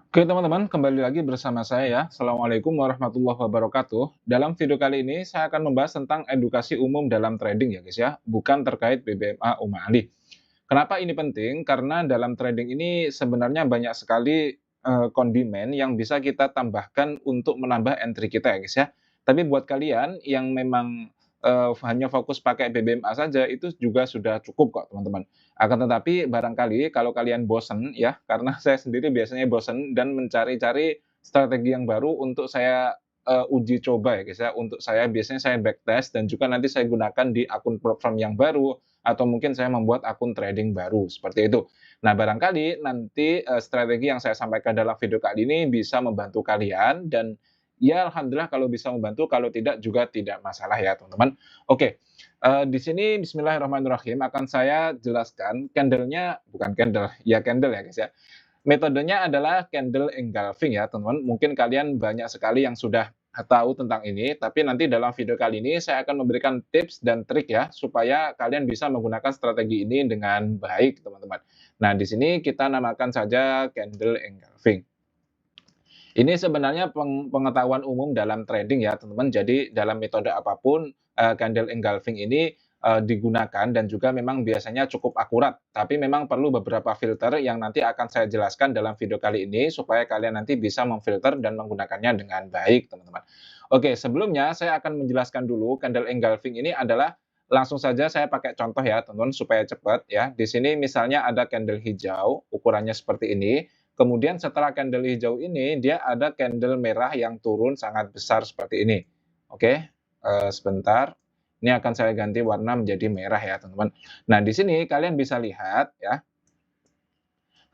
Oke teman-teman, kembali lagi bersama saya ya. Assalamualaikum warahmatullahi wabarakatuh. Dalam video kali ini saya akan membahas tentang edukasi umum dalam trading ya guys ya, bukan terkait BBMA Uma Ali. Kenapa ini penting? Karena dalam trading ini sebenarnya banyak sekali kondimen yang bisa kita tambahkan untuk menambah entry kita ya guys ya. Tapi buat kalian yang memang hanya fokus pakai BBMA saja itu juga sudah cukup kok teman-teman. Akan tetapi barangkali kalau kalian bosen ya, karena saya sendiri biasanya bosen dan mencari-cari strategi yang baru untuk saya uji coba ya guys ya, untuk saya biasanya saya backtest dan juga nanti saya gunakan di akun platform yang baru atau mungkin saya membuat akun trading baru, seperti itu. Nah, barangkali nanti, strategi yang saya sampaikan dalam video kali ini bisa membantu kalian dan ya alhamdulillah kalau bisa membantu, kalau tidak juga tidak masalah ya teman-teman. Oke, di sini bismillahirrahmanirrahim akan saya jelaskan candle-nya bukan candle, ya candle ya guys ya. Metodenya adalah candle engulfing ya teman-teman. Mungkin kalian banyak sekali yang sudah tahu tentang ini, tapi nanti dalam video kali ini saya akan memberikan tips dan trik ya, supaya kalian bisa menggunakan strategi ini dengan baik teman-teman. Nah, di sini kita namakan saja candle engulfing. Ini sebenarnya pengetahuan umum dalam trading ya teman-teman. Jadi dalam metode apapun, candle engulfing ini, digunakan dan juga memang biasanya cukup akurat. Tapi memang perlu beberapa filter yang nanti akan saya jelaskan dalam video kali ini, supaya kalian nanti bisa memfilter dan menggunakannya dengan baik teman-teman. Oke, sebelumnya saya akan menjelaskan dulu candle engulfing ini adalah langsung saja saya pakai contoh ya teman-teman supaya cepat ya. Di sini misalnya ada candle hijau, ukurannya seperti ini. Kemudian setelah candle hijau ini, dia ada candle merah yang turun sangat besar seperti ini. Oke, sebentar. Ini akan saya ganti warna menjadi merah ya, teman-teman. Nah, di sini kalian bisa lihat ya,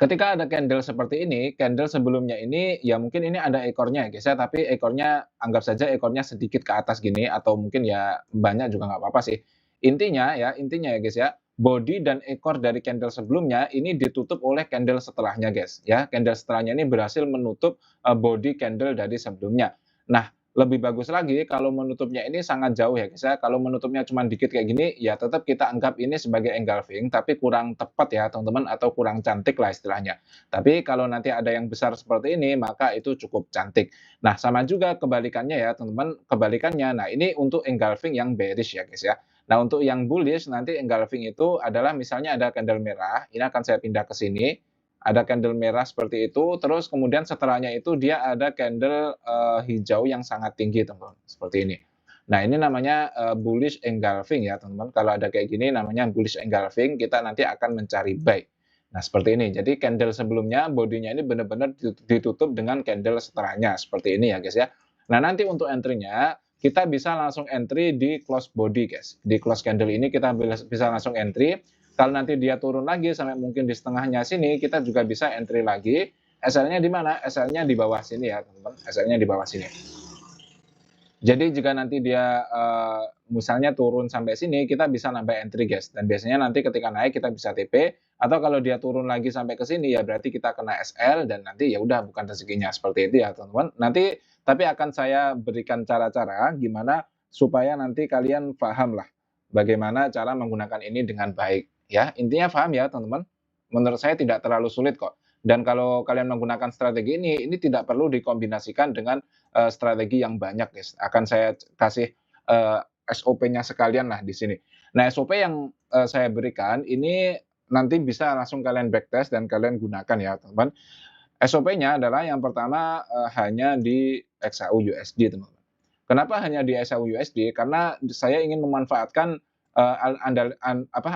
ketika ada candle seperti ini, candle sebelumnya ini ya mungkin ini ada ekornya ya guys ya, tapi ekornya anggap saja ekornya sedikit ke atas gini atau mungkin ya banyak juga nggak apa-apa sih. Intinya ya guys ya, body dan ekor dari candle sebelumnya ini ditutup oleh candle setelahnya guys ya. Candle setelahnya ini berhasil menutup body candle dari sebelumnya. Nah, lebih bagus lagi kalau menutupnya ini sangat jauh ya guys ya. Kalau menutupnya cuma dikit kayak gini, ya tetap kita anggap ini sebagai engulfing, tapi kurang tepat ya teman-teman, atau kurang cantik lah istilahnya. Tapi kalau nanti ada yang besar seperti ini, maka itu cukup cantik. Nah, sama juga kebalikannya ya teman-teman, kebalikannya. Nah, ini untuk engulfing yang bearish ya guys ya. Nah, untuk yang bullish nanti engulfing itu adalah misalnya ada candle merah, ini akan saya pindah ke sini, ada candle merah seperti itu, terus kemudian setelahnya itu dia ada candle hijau yang sangat tinggi teman-teman, seperti ini. Nah, ini namanya bullish engulfing ya teman-teman. Kalau ada kayak gini namanya bullish engulfing, kita nanti akan mencari buy. Nah, seperti ini. Jadi candle sebelumnya bodinya ini benar-benar ditutup dengan candle setelahnya seperti ini ya guys ya. Nah, nanti untuk entry-nya kita bisa langsung entry di close body guys. Di close candle ini kita bisa langsung entry. Kalau nanti dia turun lagi sampai mungkin di setengahnya sini, kita juga bisa entry lagi. SL-nya di mana? SL-nya di bawah sini ya teman-teman. SL-nya di bawah sini. Jadi jika nanti dia misalnya turun sampai sini, kita bisa nambah entry guys. Dan biasanya nanti ketika naik kita bisa TP, atau kalau dia turun lagi sampai ke sini ya berarti kita kena SL dan nanti ya udah bukan rezekinya, seperti itu ya teman-teman. Nanti tapi akan saya berikan cara-cara gimana supaya nanti kalian paham lah bagaimana cara menggunakan ini dengan baik ya. Intinya paham ya teman-teman. Menurut saya tidak terlalu sulit kok. Dan kalau kalian menggunakan strategi ini tidak perlu dikombinasikan dengan strategi yang banyak guys. Akan saya kasih SOP-nya sekalian lah di sini. Nah, SOP yang saya berikan ini nanti bisa langsung kalian backtest dan kalian gunakan ya teman-teman. SOP-nya adalah yang pertama hanya di XAU USD teman-teman. Kenapa hanya di XAU USD? Karena saya ingin memanfaatkan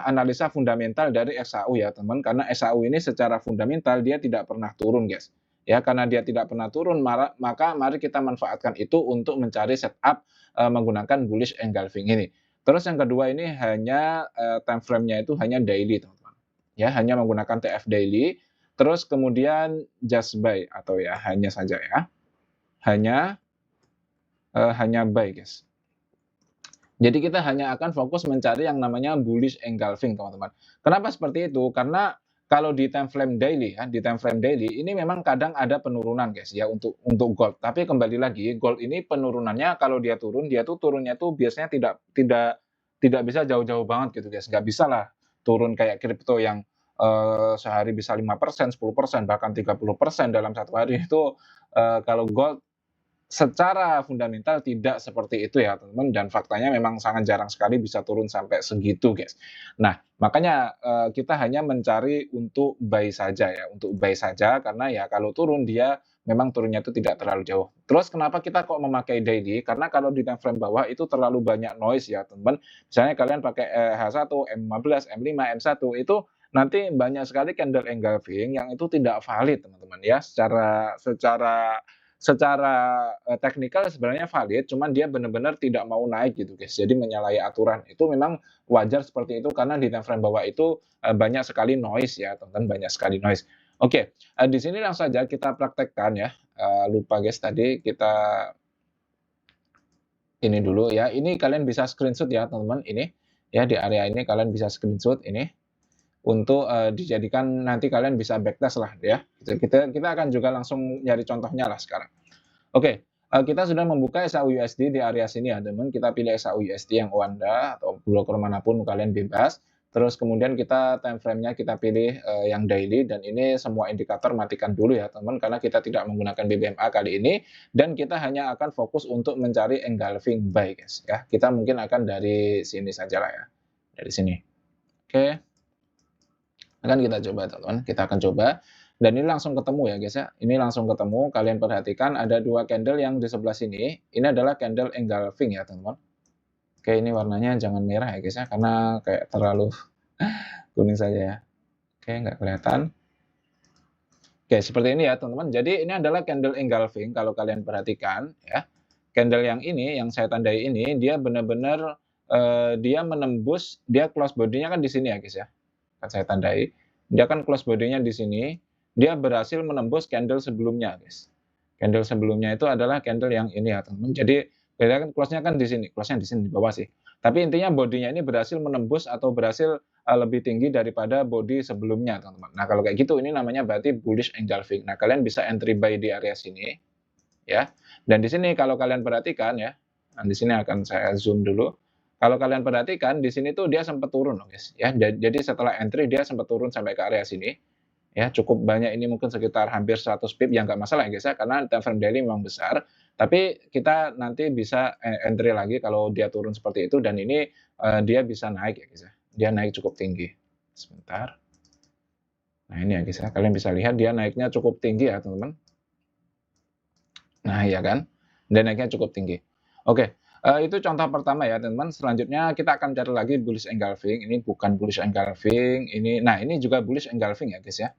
analisa fundamental dari XAU ya teman, karena XAU ini secara fundamental dia tidak pernah turun guys. Ya, karena dia tidak pernah turun, maka mari kita manfaatkan itu untuk mencari setup menggunakan bullish engulfing ini. Terus yang kedua ini hanya time frame-nya itu hanya daily teman-teman. Ya, hanya menggunakan TF daily. Terus kemudian just buy atau ya hanya saja ya. Hanya buy guys. Jadi kita hanya akan fokus mencari yang namanya bullish engulfing teman-teman. Kenapa seperti itu? Karena kalau di time frame daily ya, di time frame daily ini memang kadang ada penurunan guys ya untuk gold. Tapi kembali lagi gold ini penurunannya kalau dia turun, dia tuh turunnya tuh biasanya tidak bisa jauh-jauh banget gitu guys. Nggak bisa lah turun kayak kripto yang sehari bisa 5%, 10%, bahkan 30% dalam satu hari itu, kalau gold secara fundamental tidak seperti itu ya teman-teman, dan faktanya memang sangat jarang sekali bisa turun sampai segitu guys. Nah makanya, kita hanya mencari untuk buy saja ya, untuk buy saja karena ya kalau turun dia memang turunnya itu tidak terlalu jauh. Terus kenapa kita kok memakai daily? Karena kalau di time frame bawah itu terlalu banyak noise ya teman-teman. Misalnya kalian pakai, H1, M15, M5, M1 itu nanti banyak sekali candle engulfing yang itu tidak valid teman-teman ya, secara secara secara, teknikal sebenarnya valid, cuman dia benar-benar tidak mau naik gitu guys, jadi menyalahi aturan. Itu memang wajar seperti itu karena di time frame bawah itu, banyak sekali noise ya teman-teman, banyak sekali noise. Oke, di sini langsung saja kita praktekkan ya, lupa guys tadi kita ini dulu ya, ini kalian bisa screenshot ya teman-teman, ini, ya di area ini kalian bisa screenshot ini, untuk, dijadikan nanti kalian bisa backtest lah ya, kita kita akan juga langsung nyari contohnya lah sekarang. Oke, kita sudah membuka SAUUSD di area sini ya teman, kita pilih SAUUSD yang Wanda atau broker manapun kalian bebas. Terus kemudian kita time frame-nya kita pilih, yang daily dan ini semua indikator matikan dulu ya teman, karena kita tidak menggunakan BBMA kali ini dan kita hanya akan fokus untuk mencari engulfing buy guys ya. Kita mungkin akan dari sini sajalah ya, dari sini. Oke, akan kita coba teman-teman, kita akan coba. Dan ini langsung ketemu ya guys ya, ini langsung ketemu, kalian perhatikan ada 2 candle yang di sebelah sini, ini adalah candle engulfing ya teman-teman. Oke, ini warnanya jangan merah ya guys ya, karena kayak terlalu kuning saja ya. Oke, nggak kelihatan. Oke, seperti ini ya teman-teman, jadi ini adalah candle engulfing kalau kalian perhatikan ya. Candle yang ini, yang saya tandai ini, dia benar-benar, dia menembus, dia close body-nya kan di sini ya guys ya, akan saya tandai, dia kan close body-nya di sini, dia berhasil menembus candle sebelumnya guys. Candle sebelumnya itu adalah candle yang ini ya teman-teman, jadi beda kan close-nya kan di sini, close-nya di sini di bawah sih. Tapi intinya body-nya ini berhasil menembus atau berhasil, lebih tinggi daripada body sebelumnya teman-teman. Nah kalau kayak gitu ini namanya berarti bullish engulfing. Nah kalian bisa entry buy di area sini, ya. Dan di sini kalau kalian perhatikan ya, nah di sini akan saya zoom dulu. Kalau kalian perhatikan di sini tuh dia sempat turun loh guys, ya. Jadi setelah entry dia sempat turun sampai ke area sini, ya cukup banyak ini mungkin sekitar hampir 100 pip yang nggak masalah ya guys ya, karena time frame daily memang besar. Tapi kita nanti bisa entry lagi kalau dia turun seperti itu dan ini dia bisa naik ya guys ya. Dia naik cukup tinggi. Sebentar. Nah ini ya guys ya, kalian bisa lihat dia naiknya cukup tinggi ya teman-teman. Nah, iya kan? Dan naiknya cukup tinggi. Oke, itu contoh pertama ya, teman-teman. Selanjutnya kita akan cari lagi bullish engulfing. Ini bukan bullish engulfing, ini juga bullish engulfing ya, guys ya.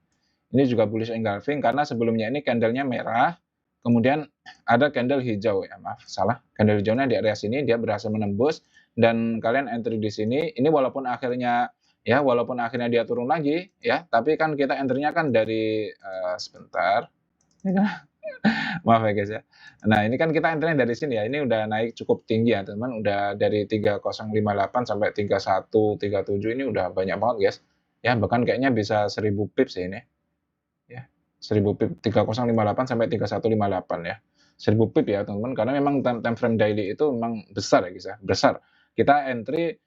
Ini juga bullish engulfing karena sebelumnya ini candle-nya merah, kemudian ada candle hijau ya, maaf salah. Candle hijaunya di area sini dia berhasil menembus dan kalian entry di sini. Ini walaupun akhirnya dia turun lagi ya, tapi kan kita entry-nya kan dari sebentar. Ini kan maaf ya guys ya. Nah ini kan kita entry dari sini ya, ini udah naik cukup tinggi ya teman-teman, udah dari 3058 sampai 3137 ini udah banyak banget guys. Ya bahkan kayaknya bisa 1000 pips ya ini. Ya, 1000 pip 3058 sampai 3158 ya. 1000 pip ya teman-teman, karena memang time frame daily itu memang besar ya guys ya, besar. Kita entry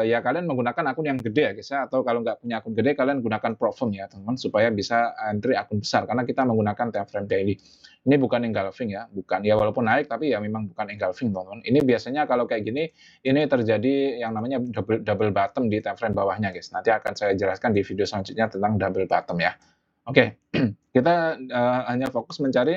ya kalian menggunakan akun yang gede ya guys ya, atau kalau nggak punya akun gede kalian gunakan Profirm ya teman-teman, supaya bisa entry akun besar karena kita menggunakan time frame daily. Ini bukan engulfing ya, bukan. Ya walaupun naik tapi ya memang bukan engulfing teman-teman. Ini biasanya kalau kayak gini, ini terjadi yang namanya double bottom di time frame bawahnya guys. Nanti akan saya jelaskan di video selanjutnya tentang double bottom ya. Oke, kita hanya fokus mencari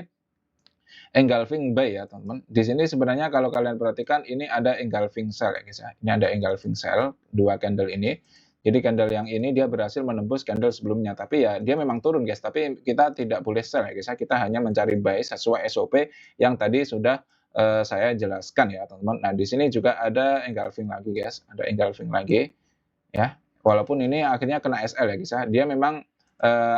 engulfing buy ya teman-teman. Di sini sebenarnya kalau kalian perhatikan ini ada engulfing sell ya guys ya. Ini ada engulfing sell, 2 candle ini. Jadi candle yang ini dia berhasil menembus candle sebelumnya. Tapi ya dia memang turun guys, tapi kita tidak boleh sell ya guys ya. Kita hanya mencari buy sesuai SOP yang tadi sudah saya jelaskan ya teman-teman. Nah di sini juga ada engulfing lagi guys, ada engulfing lagi ya. Walaupun ini akhirnya kena SL ya guys ya. Dia memang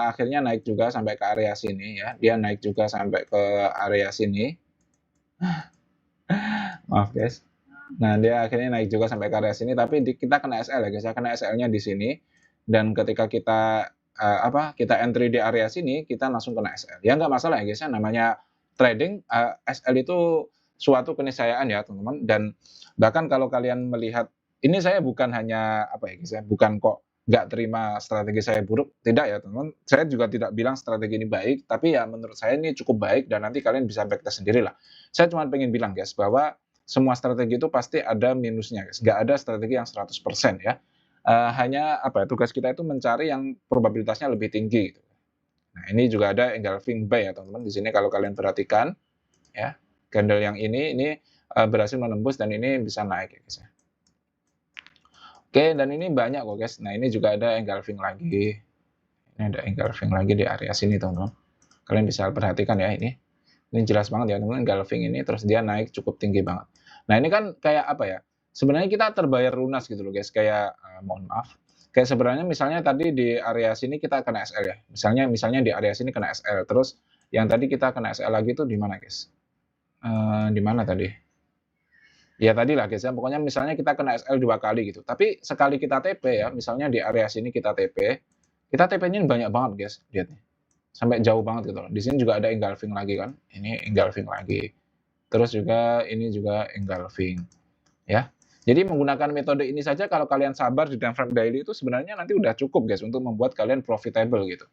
akhirnya naik juga sampai ke area sini ya, dia naik juga sampai ke area sini. Maaf guys. Nah dia akhirnya naik juga sampai ke area sini, tapi kita kena SL ya guys ya, kena SL-nya di sini. Dan ketika kita kita entry di area sini, kita langsung kena SL. Ya nggak masalah ya guys ya, namanya trading, SL itu suatu keniscayaan ya teman-teman. Dan bahkan kalau kalian melihat, ini saya bukan hanya ya guys ya, bukan kok nggak terima strategi saya buruk, tidak ya teman-teman. Saya juga tidak bilang strategi ini baik, tapi ya menurut saya ini cukup baik dan nanti kalian bisa backtest sendirilah. Saya cuma pengen bilang guys, bahwa semua strategi itu pasti ada minusnya guys, nggak ada strategi yang 100% ya. Hanya apa ya, tugas kita itu mencari yang probabilitasnya lebih tinggi gitu. Nah, ini juga ada engulfing buy ya teman-teman, di sini kalau kalian perhatikan ya, candle yang ini berhasil menembus dan ini bisa naik ya guys ya. Oke, dan ini banyak kok guys. Nah, ini juga ada engulfing lagi. Ini ada engulfing lagi di area sini teman-teman. Kalian bisa perhatikan ya ini. Ini jelas banget ya teman-teman, engulfing ini terus dia naik cukup tinggi banget. Nah, ini kan kayak apa ya? Sebenarnya kita terbayar lunas gitu loh guys, kayak mohon maaf. Kayak sebenarnya misalnya tadi di area sini kita kena SL ya. Misalnya di area sini kena SL, terus yang tadi kita kena SL lagi tuh di mana guys? Di mana tadi? Ya tadi lah guys ya, pokoknya misalnya kita kena SL 2 kali gitu, tapi sekali kita TP ya, misalnya di area sini kita TP, kita TP-nya banyak banget guys, lihat nih, sampai jauh banget gitu loh. Di sini juga ada engulfing lagi kan, ini engulfing lagi. Terus juga ini juga engulfing, ya. Jadi menggunakan metode ini saja kalau kalian sabar di time frame daily itu sebenarnya nanti udah cukup guys untuk membuat kalian profitable gitu,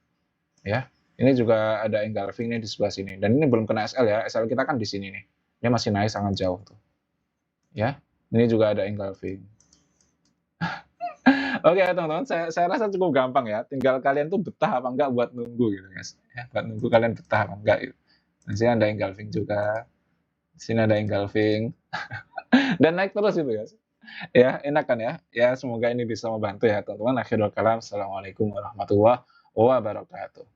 ya. Ini juga ada engulfing nih di sebelah sini, dan ini belum kena SL ya, SL kita kan di sini nih, dia masih naik sangat jauh tuh. Ya, ini juga ada engulfing. Oke teman-teman, saya rasa cukup gampang ya, tinggal kalian tuh betah apa enggak buat nunggu gitu guys, ya, buat nunggu kalian betah apa enggak gitu. Di sini ada engulfing juga, di sini ada engulfing, dan naik terus gitu guys. Ya, enak kan ya? Ya, semoga ini bisa membantu ya teman-teman. Akhirul kalam, assalamualaikum warahmatullahi wabarakatuh.